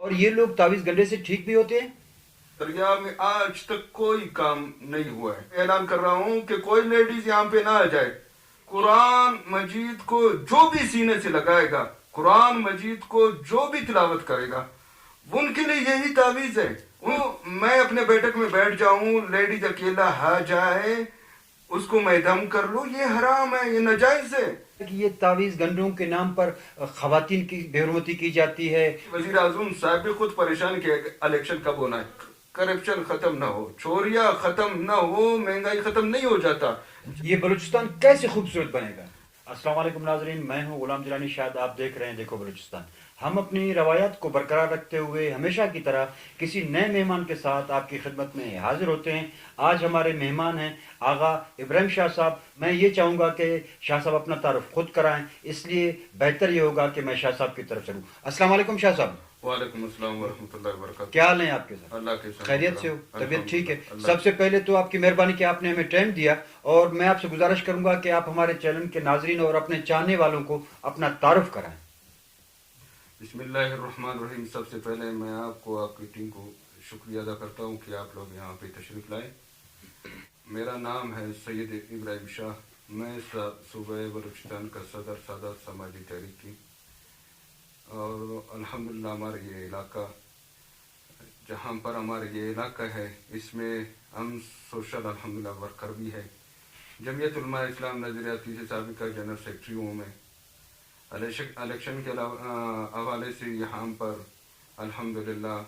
اور یہ لوگ تعویذ گنڈے سے ٹھیک بھی ہوتے ہیں؟ دریا میں آج تک کوئی کام نہیں ہوا ہے. اعلان کر رہا ہوں کہ کوئی لیڈیز یہاں پہ نہ آ جائے. قرآن مجید کو جو بھی سینے سے لگائے گا، قرآن مجید کو جو بھی تلاوت کرے گا، ان کے لیے یہی تعویذ ہے. میں اپنے بیٹھک میں بیٹھ جاؤں، لیڈیز اکیلا آ جائے، اس کو میں دم کر لوں، یہ حرام ہے، یہ ناجائز ہے. کہ یہ تعویذ گنڈوں کے نام پر خواتین کی بے حرمتی کی جاتی ہے. وزیر اعظم صاحب بھی خود پریشان کہ الیکشن کب ہونا ہے، کرپشن ختم نہ ہو، چوریاں ختم نہ ہو، مہنگائی ختم نہیں ہو جاتا. یہ بلوچستان کیسے خوبصورت بنے گا؟ السلام علیکم ناظرین، میں ہوں غلام جیلانی. شاید آپ دیکھ رہے ہیں دیکھو بلوچستان. ہم اپنی روایات کو برقرار رکھتے ہوئے ہمیشہ کی طرح کسی نئے مہمان کے ساتھ آپ کی خدمت میں حاضر ہوتے ہیں. آج ہمارے مہمان ہیں آغا ابراہیم شاہ صاحب. میں یہ چاہوں گا کہ شاہ صاحب اپنا تعارف خود کرائیں، اس لیے بہتر یہ ہوگا کہ میں شاہ صاحب کی طرف چلوں. السلام علیکم شاہ صاحب. وعلیکم السلام ورحمۃ اللہ وبرکاتہ. کیا حال ہیں آپ کے ساتھ؟ اللہ کے ساتھ خیریت سے ہو؟ طبیعت ٹھیک ہے؟ اللہ سب سے پہلے تو آپ کی مہربانی کہ آپ نے ہمیں ٹائم دیا، اور میں آپ سے گزارش کروں گا کہ آپ ہمارے چینل کے ناظرین اور اپنے چاہنے والوں کو اپنا تعارف کرائیں. بسم اللہ الرحمن الرحیم. سب سے پہلے میں آپ کو، آپ کی ٹیم کو شکریہ ادا کرتا ہوں کہ آپ لوگ یہاں پہ تشریف لائے. میرا نام ہے سید ابراہیم شاہ. میں صوبہ بلوچستان کا صدر سادات سماجی تحریک کی، اور الحمدللہ ہمارا یہ علاقہ، جہاں پر ہمارا یہ علاقہ ہے، اس میں ہم سوشل الحمدللہ ورکر بھی ہے. جمعیت علماء اسلام نظریاتی سے سابقہ جنرل سیکرٹری ہوں میں. الیکشن کے حوالے سے یہاں پر الحمدللہ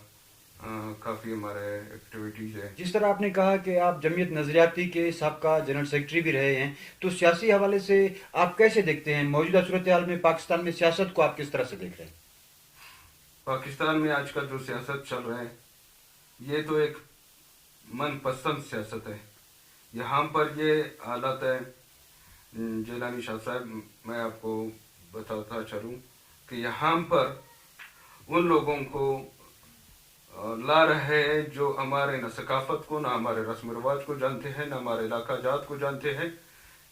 کافی ہمارے ایکٹیویٹیز ہے. جس طرح آپ نے کہا کہ آپ جمعیت نظریاتی کے سابقہ جنرل سیکرٹری بھی رہے ہیں، تو سیاسی حوالے سے آپ کیسے دیکھتے ہیں موجودہ صورتحال میں پاکستان میں سیاست کو؟ آپ کس طرح سے دیکھ رہے ہیں؟ پاکستان میں آج کل جو سیاست چل رہا ہے، یہ تو ایک من پسند سیاست ہے. یہاں پر یہ حالت ہے، جیلانی شاہ صاحب، میں آپ کو بتاتا چلوں کہ یہاں پر ان لوگوں کو لا رہے ہیں جو ہمارے نہ ثقافت کو، نہ ہمارے رسم و رواج کو جانتے ہیں، نہ ہمارے علاقہ جات کو جانتے ہیں.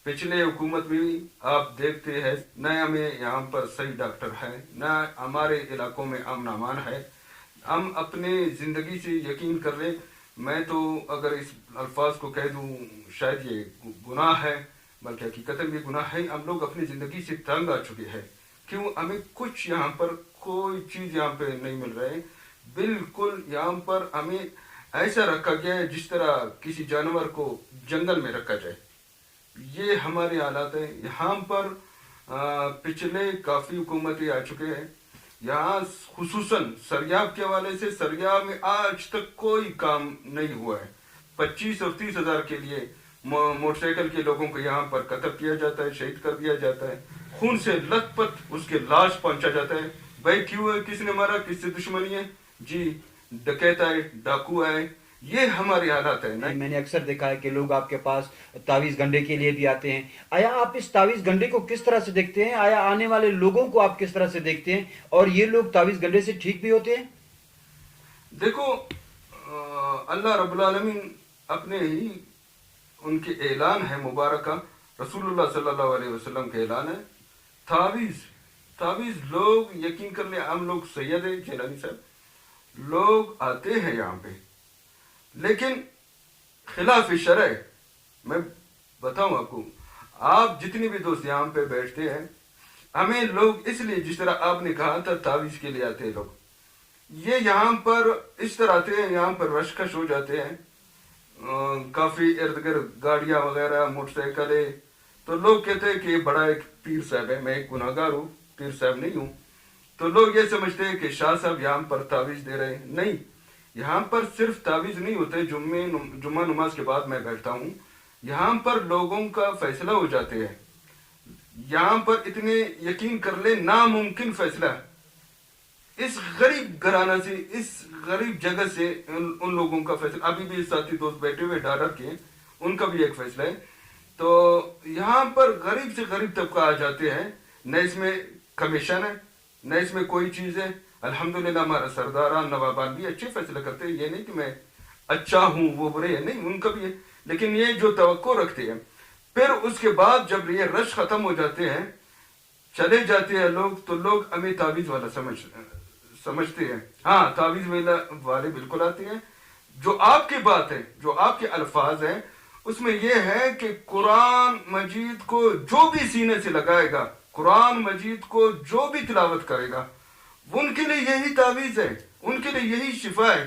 پچھلے حکومت بھی آپ دیکھتے ہیں، نہ ہمیں یہاں پر صحیح ڈاکٹر ہے، نہ ہمارے علاقوں میں امن امان ہے. ہم اپنے زندگی سے یقین کر لیں، میں تو اگر اس الفاظ کو کہہ دوں شاید یہ گناہ ہے، بلکہ حقیقت میں گناہ ہے. ہم لوگ اپنی زندگی سے تنگ آ چکے ہیں. کیوں؟ ہمیں کچھ یہاں پر کوئی چیز یہاں پہ نہیں مل رہے. بالکل یہاں پر ہمیں ایسا رکھا گیا ہے جس طرح کسی جانور کو جنگل میں رکھا جائے. یہ ہمارے حالات ہیں. یہاں پر پچھلے کافی حکومتیں آ چکے ہیں. یہاں خصوصاً سریاب کے حوالے سے، سریاب میں آج تک کوئی کام نہیں ہوا ہے. 25 اور 30 ہزار کے لیے موٹر سائیکل کے لوگوں کو یہاں پر قتل کیا جاتا ہے، شہید کر دیا جاتا ہے، خون سے لت پت اس کے لاش پہنچا جاتا ہے. بھائی کیوں ہے؟ کس نے مارا؟ کس سے دشمنی ہے؟ جی ڈکیت آئے، ڈاکو آئے. یہ ہمارے حالات ہیں. میں نے اکثر دیکھا ہے کہ لوگ آپ کے پاس تعویذ گنڈے کے لیے بھی آتے ہیں. آیا آپ اس تعویذ گنڈے کو کس طرح سے دیکھتے ہیں؟ آیا آنے والے لوگوں کو آپ کس طرح سے دیکھتے ہیں؟ اور یہ لوگ تعویذ گنڈے سے ٹھیک بھی ہوتے ہیں؟ دیکھو، اللہ رب العالمین اپنے ہی ان کے اعلان ہے مبارکہ، رسول اللہ صلی اللہ علیہ وسلم کا اعلان ہے. تعویذ لوگ یقین کر لیں، ہم لوگ سید ہیں جیلانی صاحب، لوگ آتے ہیں یہاں پہ، لیکن خلاف شرع. میں بتاؤں آپ کو، آپ جتنی بھی دوست یہاں پہ بیٹھتے ہیں، ہمیں لوگ اس لیے، جس طرح آپ نے کہا تھا تعویذ کے لیے آتے ہیں لوگ، یہ یہاں پر اس طرح آتے ہیں، یہاں پر رشکش ہو جاتے ہیں. کافی ارد گرد گاڑیاں وغیرہ، موٹر سائیکلیں، تو لوگ کہتے ہیں کہ یہ بڑا ایک پیر صاحب ہے. میں ایک گناہ گار ہوں، پیر صاحب نہیں ہوں. تو لوگ یہ سمجھتے ہیں کہ شاہ صاحب یہاں پر تعویذ دے رہے ہیں. نہیں، یہاں پر صرف تعویذ نہیں ہوتے. جمعہ نماز کے بعد میں بیٹھتا ہوں، یہاں پر لوگوں کا فیصلہ ہو جاتے ہیں. یہاں پر اتنے یقین کر لیں ناممکن فیصلہ اس غریب گھرانہ سے، اس غریب جگہ سے ان لوگوں کا فیصلہ. ابھی بھی ساتھی دوست بیٹھے ہوئے ڈالر کے، ان کا بھی ایک فیصلہ ہے. تو یہاں پر غریب سے غریب طبقہ آ جاتے ہیں. نہ اس میں کمیشن ہے، نہ اس میں کوئی چیز ہے. الحمدللہ ہمارا سرداران نوابان بھی اچھے فیصلے کرتے ہیں. یہ نہیں کہ میں اچھا ہوں وہ برے ہیں، نہیں، ان کا بھی ہے. لیکن یہ جو توقع رکھتے ہیں، پھر اس کے بعد جب یہ رش ختم ہو جاتے ہیں، چلے جاتے ہیں لوگ، تو لوگ ہمیں تعویذ والا سمجھتے ہیں. ہاں تعویذ والے بالکل آتے ہیں. جو آپ کی بات ہے, جو آپ کے الفاظ ہیں, اس میں یہ ہے کہ قرآن مجید کو جو بھی سینے سے لگائے گا, قرآن مجید کو جو بھی تلاوت کرے گا, ان کے لیے یہی تعویذ ہے, ان کے لیے یہی شفا ہے.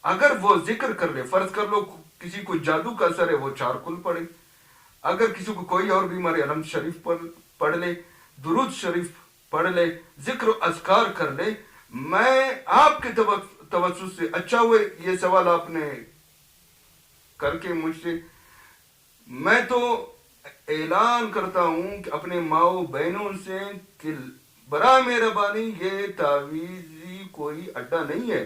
اگر وہ ذکر کر لے, فرض کر لو کسی کو جادو کا اثر ہے, وہ 4 کل پڑھے. اگر کسی کو کوئی اور بیماری, علم شریف پڑھ لے, درود شریف پڑھ لے, ذکر و اذکار کر لے. میں آپ کے توسط سے, اچھا ہوئے یہ سوال آپ نے کر کے مجھ سے, میں تو اعلان کرتا ہوں کہ اپنے ماؤں بہنوں سے کہ برا مہربانی یہ تعویذی کوئی اڈا نہیں ہے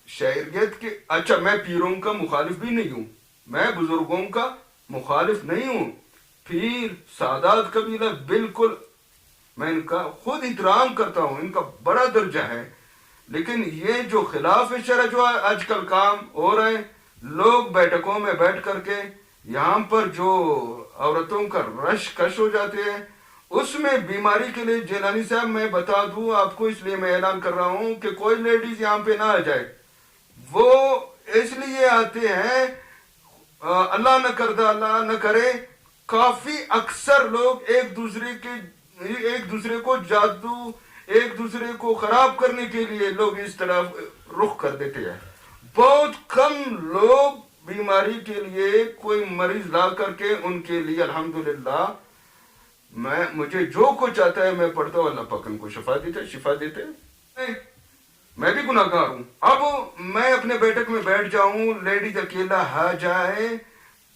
شہریت کے. اچھا میں پیروں کا مخالف بھی نہیں ہوں, میں بزرگوں کا مخالف نہیں ہوں, پیر سادات قبیلہ بالکل میں ان کا خود احترام کرتا ہوں, ان کا بڑا درجہ ہے. لیکن یہ جو خلاف شرع جو آج کل کام ہو رہے ہیں, لوگ بیٹھکوں میں بیٹھ کر کے یہاں پر جو عورتوں کا رش کش ہو جاتے ہیں, اس میں بیماری کے لیے جیلانی صاحب میں بتا دوں آپ کو, اس لیے میں اعلان کر رہا ہوں کہ کوئی لیڈیز یہاں پہ نہ آ جائے. وہ اس لیے آتے ہیں, اللہ نہ کردہ اللہ نہ کرے, کافی اکثر لوگ ایک دوسرے کو جادو, ایک دوسرے کو خراب کرنے کے لیے لوگ اس طرح رخ کر دیتے ہیں. بہت کم لوگ بیماری کے لیے کوئی مریض لا کر کے ان کے لیے الحمدللہ مجھے جو کچھ آتا ہے میں پڑھتا ہوں, اللہ پاک ان کو شفا دیتے. میں بھی گناہ گار ہوں. اب میں اپنے بیٹھک میں بیٹھ جاؤں, لیڈیز اکیلا آ جائے,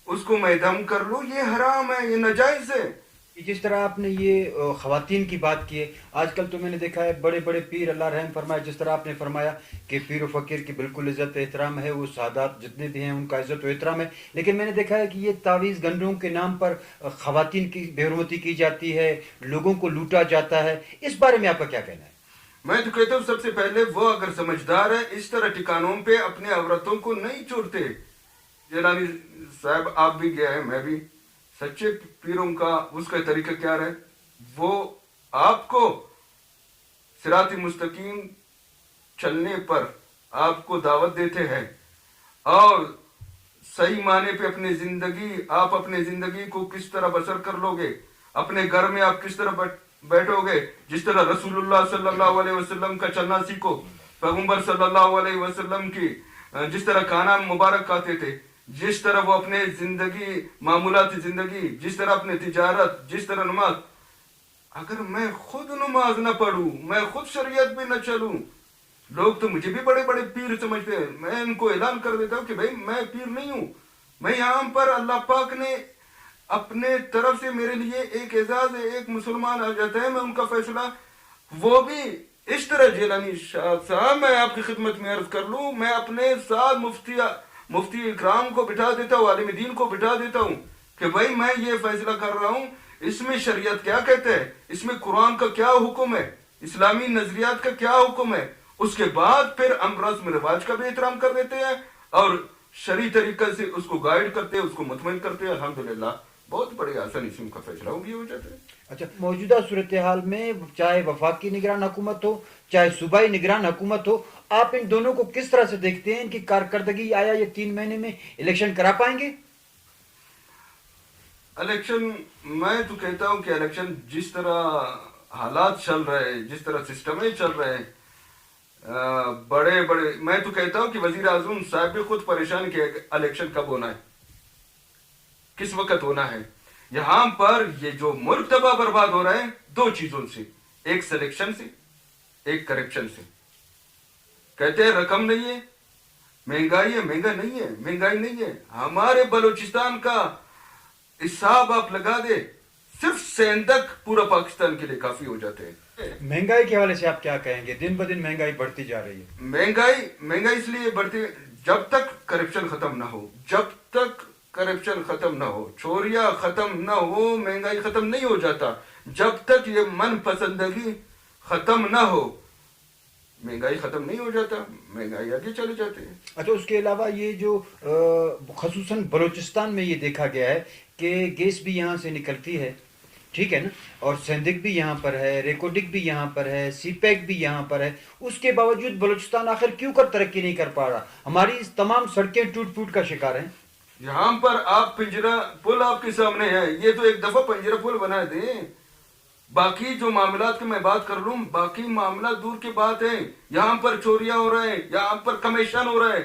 اس کو میں دم کر لوں, یہ حرام ہے, یہ ناجائز ہے. جس طرح آپ نے یہ خواتین کی بات کی ہے, آج کل تو میں نے دیکھا ہے بڑے بڑے پیر, اللہ رحم فرمائے, جس طرح آپ نے فرمایا کہ پیر و فقیر کی بالکل عزت احترام ہے, وہ سادات جتنے بھی ہیں ان کا عزت و احترام ہے. لیکن میں نے دیکھا ہے کہ یہ تعویذ گنڈوں کے نام پر خواتین کی بے حرمتی کی جاتی ہے, لوگوں کو لوٹا جاتا ہے. اس بارے میں آپ کا کیا کہنا ہے؟ میں تو کہتا ہوں سب سے پہلے وہ اگر سمجھدار ہے, اس طرح ٹھکانوں پہ اپنے عورتوں کو نہیں چھوڑتے. جیلانی صاحب آپ بھی گئے ہیں, میں بھی. سچے پیروں کا اس کا طریقہ کیا رہے, وہ آپ کو صراط مستقیم چلنے پر آپ کو دعوت دیتے ہیں, اور صحیح معنی پہ آپ اپنے زندگی کو کس طرح بسر کر لو گے, اپنے گھر میں آپ کس طرح بیٹھو گے, جس طرح رسول اللہ صلی اللہ علیہ وسلم کا چلنا سیکھو, پیغمبر صلی اللہ علیہ وسلم کی جس طرح کھانا مبارک کھاتے تھے, جس طرح وہ اپنے زندگی, معمولاتی زندگی, جس طرح اپنے تجارت, جس طرح نماز. اگر میں خود نماز نہ پڑھوں, میں خود شریعت پہ نہ چلوں, لوگ تو مجھے بھی بڑے بڑے پیر سمجھتے ہیں. میں ان کو اعلان کر دیتا ہوں کہ بھائی میں پیر نہیں ہوں. میں یہاں پر اللہ پاک نے اپنے طرف سے میرے لیے ایک اعزاز ہے, ایک مسلمان آ جاتا ہے, میں ان کا فیصلہ, وہ بھی اس طرح. جیلانی صاحب میں آپ کی خدمت میں عرض کر لوں, میں اپنے ساتھ مفتی اکرام کو بٹھا دیتا ہوں, عالم دین کو بٹھا دیتا ہوں کہ بھائی میں یہ فیصلہ کر رہا ہوں, اس میں شریعت کیا کہتے ہیں, اس میں قرآن کا کیا حکم ہے, اسلامی نظریات کا کیا حکم ہے. اس کے بعد پھر ہم رسم رواج کا بھی احترام کر دیتے ہیں, اور شرعی طریقے سے اس کو گائیڈ کرتے ہیں, اس کو مطمئن کرتے ہیں. الحمدللہ بہت بڑے آسانی سے ان کا فیصلہ بھی ہو جاتا ہے. اچھا, موجودہ صورتحال میں چاہے وفاقی نگران حکومت ہو, چاہے صوبائی نگران حکومت ہو, آپ ان دونوں کو کس طرح سے دیکھتے ہیں, ان کی کارکردگی آیا یہ 3 مہینے میں الیکشن کرا پائیں گے؟ الیکشن, میں تو کہتا ہوں کہ الیکشن جس طرح حالات چل رہے ہیں, جس طرح سسٹمیں چل رہے ہیں, بڑے میں تو کہتا ہوں کہ وزیر اعظم صاحب بھی خود پریشان کہ الیکشن کب ہونا ہے, کس وقت ہونا ہے. یہاں پر یہ جو ملک تباہ برباد ہو رہا ہے 2 چیزوں سے, ایک سلیکشن سے, ایک کرپشن سے. کہتے ہیں رقم نہیں ہے, مہنگائی ہے, مہنگائی نہیں ہے. ہمارے بلوچستان کا حساب آپ لگا دے, صرف سیندک پورا پاکستان کے لیے کافی ہو جاتے ہیں. مہنگائی کے حوالے سے آپ کیا کہیں گے؟ دن بدن مہنگائی بڑھتی جا رہی ہے. مہنگائی اس لیے بڑھتی, جب تک کرپشن ختم نہ ہو, چوریاں ختم نہ ہو, مہنگائی ختم نہیں ہو جاتا. جب تک یہ من پسندگی ختم نہ ہو, مہنگائی ختم نہیں ہو جاتا, مہنگائی آگے چلے جاتے ہیں. اچھا, اس کے علاوہ یہ جو خصوصاً بلوچستان میں یہ دیکھا گیا ہے کہ گیس بھی یہاں سے نکلتی ہے, ٹھیک ہے نا. اور سندھ بھی یہاں پر ہے, ریکوڈک بھی یہاں پر ہے, سی پیک بھی یہاں پر ہے. اس کے باوجود بلوچستان آخر کیوں کر ترقی نہیں کر پا رہا؟ ہماری اس تمام سڑکیں ٹوٹ پھوٹ کا شکار ہیں. یہاں پر آپ پنجرہ پل آپ کے سامنے ہے, یہ تو ایک دفعہ پنجرہ پل بنا دیں. باقی جو معاملات کی میں بات کر لوں, باقی معاملات دور کی بات ہے. یہاں پر چوریاں ہو رہے ہیں, یہاں پر کمیشن ہو رہا ہے.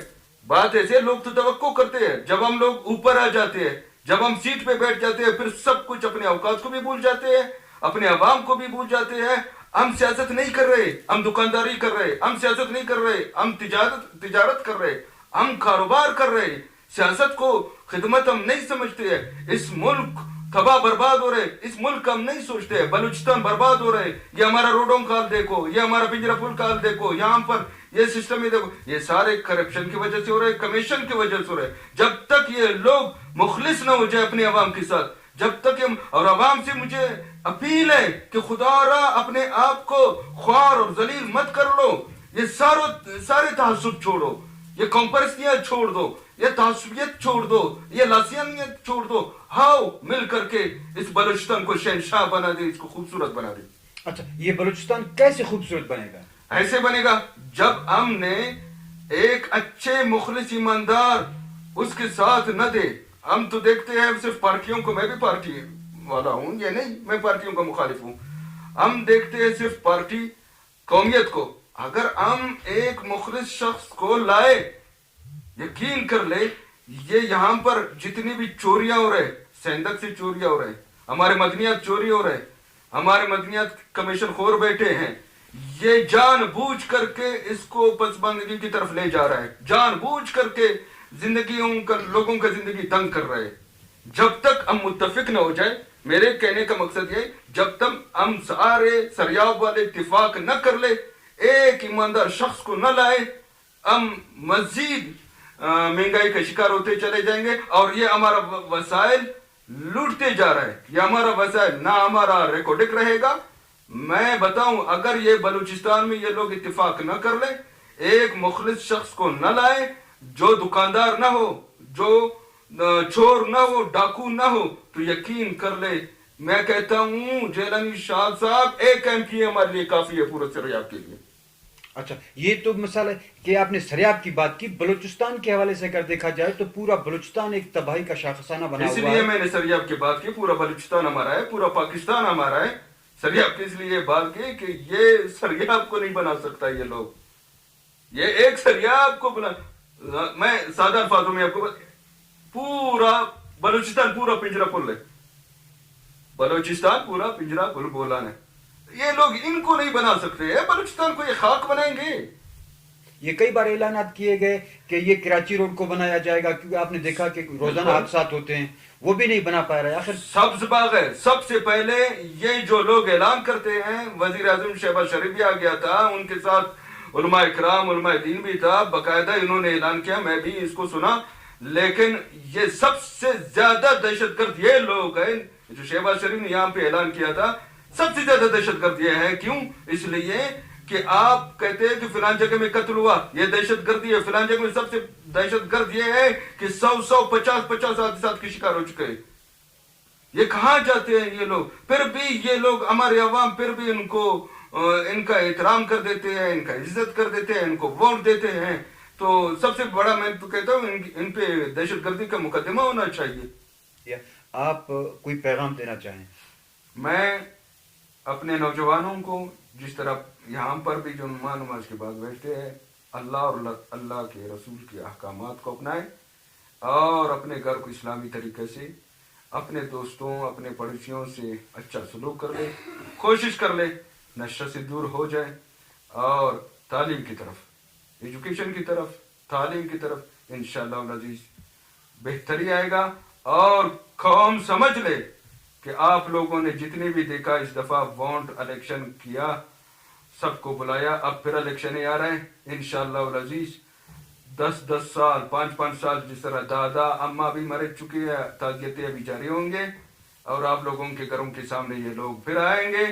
بات ایسے لوگ تو توقع کرتے ہیں, جب ہم لوگ اوپر آ جاتے ہیں, جب ہم سیٹ پہ بیٹھ جاتے ہیں, پھر سب کچھ اپنے اوقات کو بھی بھول جاتے ہیں, اپنے عوام کو بھی بھول جاتے ہیں. ہم سیاست نہیں کر رہے, ہم دکانداری کر رہے. ہم سیاست نہیں کر رہے, ہم تجارت کر رہے, ہم کاروبار کر رہے. سیاست کو خدمت ہم نہیں سمجھتے ہیں. اس ملک تباہ برباد ہو رہے, اس ملک کا ہم نہیں سوچتے ہیں. بلوچستان برباد ہو رہے. یہ ہمارا روڈوں کا حال دیکھو, یہ ہمارا پنجرہ پل کا حال دیکھو, یہاں پر یہ سسٹم ہی دیکھو. یہ سارے کرپشن کی وجہ سے ہو رہے, کمیشن کی وجہ سے ہو رہے. جب تک یہ لوگ مخلص نہ ہو جائے اپنے عوام کے ساتھ, جب تک اور عوام سے مجھے اپیل ہے کہ خدا را اپنے آپ کو خوار اور ذلیل مت کر لو. یہ سارے تعصب چھوڑو, یہ کمپرسیاں چھوڑ دو, یہ تعصبیت چھوڑ دو, یہ لاسیانیت چھوڑ دو. ہاؤ مل کر کے اس بلوچستان کو شہنشاہ بنا دے, اس کو خوبصورت بنا دے. اچھا, یہ بلوچستان کیسے خوبصورت بنے گا؟ ایسے بنے گا جب ہم نے ایک اچھے مخلص ایماندار اس کے ساتھ نہ دے. ہم تو دیکھتے ہیں صرف پارٹیوں کو, میں بھی پارٹی والا ہوں, یہ نہیں میں پارٹیوں کا مخالف ہوں. ہم دیکھتے ہیں صرف پارٹی قومیت کو. اگر ہم ایک مخلص شخص کو لائے, یقین کر لے یہ یہاں پر جتنی بھی چوریاں ہو رہے, سندھ سے چوریاں ہو رہے, ہمارے مدنیات چوری ہو رہے, ہمارے مدنیات کمیشن خور بیٹھے ہیں, یہ جان بوجھ کر کے اس کو پسماندگی کی طرف لے جا رہا ہے, جان بوجھ کر کے لوگوں کا زندگی تنگ کر رہے. جب تک ہم متفق نہ ہو جائے, میرے کہنے کا مقصد یہ, جب تک ہم سارے سریاب والے اتفاق نہ کر لے, ایک ایماندار شخص کو نہ لائے, ہم مزید مہنگائی کا شکار ہوتے چلے جائیں گے. اور یہ ہمارا وسائل لوٹتے جا رہا ہے. یہ ہمارا وسائل نہ ہمارا ریکارڈک رہے گا. میں بتاؤں, اگر یہ بلوچستان میں یہ لوگ اتفاق نہ کر لیں, ایک مخلص شخص کو نہ لائے, جو دکاندار نہ ہو, جو چور نہ ہو, ڈاکو نہ ہو, تو یقین کر لے, میں کہتا ہوں جیلانی شاہ صاحب ایک MP ہمارے لیے کافی ہے پورے سریاب کے لیے. اچھا, یہ تو مثال ہے کہ آپ نے سریاب کی بات کی. بلوچستان کے حوالے سے اگر دیکھا جائے تو پورا بلوچستان ایک تباہی کا شاخسانہ بنا ہوا ہے. اس لیے میں نے سریاب کی بات کی. پورا بلوچستان ہمارا ہے, پورا پاکستان ہمارا ہے. سریاب کی اس لیے بات کی کہ یہ سریاب کو نہیں بنا سکتا یہ لوگ. یہ ایک سریاب کو بنا, میں سادہ الفاظوں میں آپ کو پورا بلوچستان پورا پنجرہ پل ہے. بلوچستان پورا پنجرہ پل بولان ہے. یہ لوگ ان کو نہیں بنا سکتے ہیں. بلوچستان کو یہ خاک بنائیں گے. یہ کئی بار اعلانات کیے گئے کہ یہ کراچی روڈ کو بنایا جائے گا, کیونکہ آپ نے دیکھا کہ روزانہ حادثات ہوتے ہیں, وہ بھی نہیں بنا پا رہا ہے. آخر سبز باغ ہے. سب سے پہلے یہ جو لوگ اعلان کرتے ہیں, وزیر اعظم شہباز شریف بھی آ گیا تھا, ان کے ساتھ علماء اکرام علماء دین بھی تھا, باقاعدہ انہوں نے اعلان کیا, میں بھی اس کو سنا. لیکن یہ سب سے زیادہ دہشت گرد یہ لوگ ہیں جو شہباز شریف نے یہاں پہ اعلان کیا تھا. سب سے زیادہ دہشت گرد یہ ہے. کیوں؟ اس لیے کہ آپ کہتے ہیں کہ فلان جگہ میں قتل ہوا, یہ دہشت گردی ہے. فلان جگہ میں سب سے دہشت گرد یہ ہے کہ 100-50 حادثات کے شکار ہو چکے ہیں. یہ کہاں جاتے ہیں یہ لوگ؟ پھر بھی یہ لوگ, ہمارے عوام پھر بھی ان کو ان کا احترام کر دیتے ہیں, ان کا عزت کر دیتے ہیں, ان کو ووٹ دیتے ہیں. تو سب سے بڑا میں تو کہتا ہوں ان پہ دہشت گردی کا مقدمہ ہونا چاہیے. آپ کوئی پیغام دینا چاہیں؟ میں اپنے نوجوانوں کو, جس طرح یہاں پر بھی جو نماز کے بعد بیٹھتے ہیں, اللہ اور اللہ کے رسول کے احکامات کو اپنائیں اور اپنے گھر کو اسلامی طریقے سے, اپنے دوستوں اپنے پڑوسیوں سے اچھا سلوک کر لے, کوشش کر لے نشہ سے دور ہو جائے اور تعلیم کی طرف, ایجوکیشن کی طرف, تعلیم کی طرف انشاءاللہ العزیز بہتری آئے گا. اور قوم سمجھ لے کہ آپ لوگوں نے جتنے بھی دیکھا اس دفعہ وانٹ الیکشن کیا, سب کو بلایا, اب پھر الیکشنیں آ رہے ہیں انشاءاللہ العزیز. 10 سال 5 سال جس طرح دادا اماں بھی مر چکے ہیں, تعزیتیں ابھی جاری ہوں گے, اور آپ لوگوں کے گھروں کے سامنے یہ لوگ پھر آئیں گے.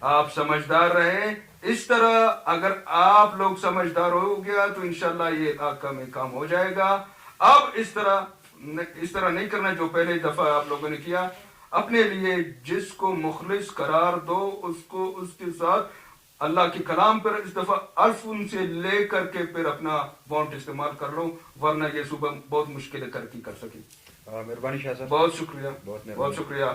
آپ سمجھدار رہیں. اس طرح اگر آپ لوگ سمجھدار ہو گیا تو انشاءاللہ یہ علاقہ میں کام ہو جائے گا. اب اس طرح نہیں کرنا جو پہلے دفعہ آپ لوگوں نے کیا. اپنے لیے جس کو مخلص قرار دو اس کو اس کے ساتھ اللہ کے کلام پر اس دفعہ عرف ان سے لے کر کے پھر اپنا بانڈ استعمال کر لو، ورنہ یہ صبح بہت مشکل ترقی کر سکے. مہربانی شاہ صاحب. بہت شکریہ، بہت مہربانی. بہت شکریہ.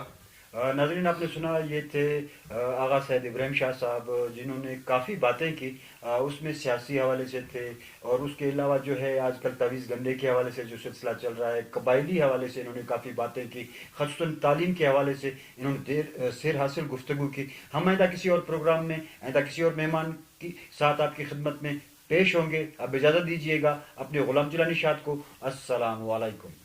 ناظرین آپ نے سنا یہ تھے آغا سید ابراہیم شاہ صاحب جنہوں نے کافی باتیں کی، اس میں سیاسی حوالے سے تھے اور اس کے علاوہ جو ہے آج کل تعویذ گنڈے کے حوالے سے جو سلسلہ چل رہا ہے، قبائلی حوالے سے انہوں نے کافی باتیں کی، خصوصاً تعلیم کے حوالے سے انہوں نے سیر حاصل گفتگو کی. ہم آئندہ کسی اور پروگرام میں آئندہ کسی اور مہمان کی ساتھ آپ کی خدمت میں پیش ہوں گے. اب اجازت دیجیے گا اپنے غلام جیلانی شاد کو. السلام علیکم.